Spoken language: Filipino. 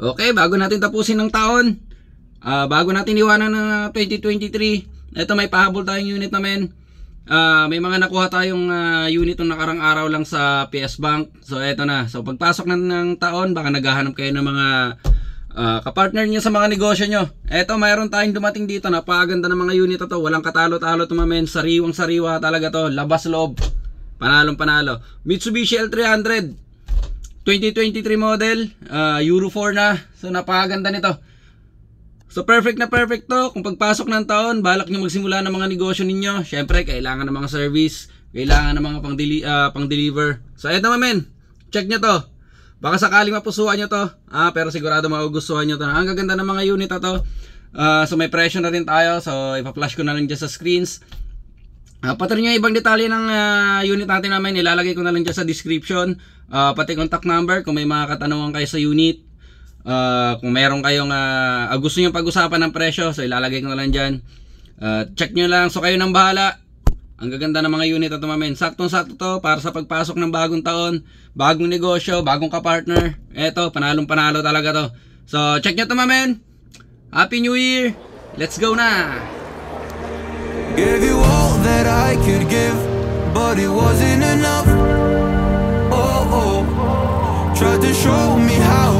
Okay, bago natin tapusin ng taon, bago natin iwanan ng 2023, ito may pahabol tayong unit namin. May mga nakuha tayong unit ng nakarang araw lang sa PS Bank. So eto na. So pagpasok ng taon, baka naghahanap kayo ng mga kapartner nyo sa mga negosyo nyo. Eto, mayroon tayong dumating dito. Napakaganda ng mga unit na to. Walang katalo-talo to, mamen. Sariwang sariwa talaga to. Labas loob. Panalong panalo. Mitsubishi L300 2023 model, Euro 4 na. So napakaganda nito. So perfect na perfect to. Kung pagpasok ng taon, balak nyo magsimula ng mga negosyo ninyo, syempre kailangan ng mga service, kailangan ng mga pang-deliver. So eto mamen, check nyo to. Baka sakaling mapusuan nyo to, pero sigurado magugustuhan nyo to. Ang gaganda ng mga unit na to. So may presyo na rin tayo. So ipa-flash ko na lang dyan sa screens. Pati rin yung ibang detalye ng unit natin namin, ilalagay ko na lang dyan sa description. Pati contact number kung may mga katanungan kayo sa unit. Kung meron kayong gusto nyo pag-usapan ng presyo, so ilalagay ko na lang dyan. Check nyo lang, so kayo nang bahala. Ang gaganda ng mga unit na ito mamen. Saktong-sakto to para sa pagpasok ng bagong taon, bagong negosyo, bagong kapartner. Eto, panalong panalo talaga to. So check nyo to mamen. Happy New Year. Let's go na. Gave you all that I could give, but it wasn't enough. Oh, oh. Tried to show me how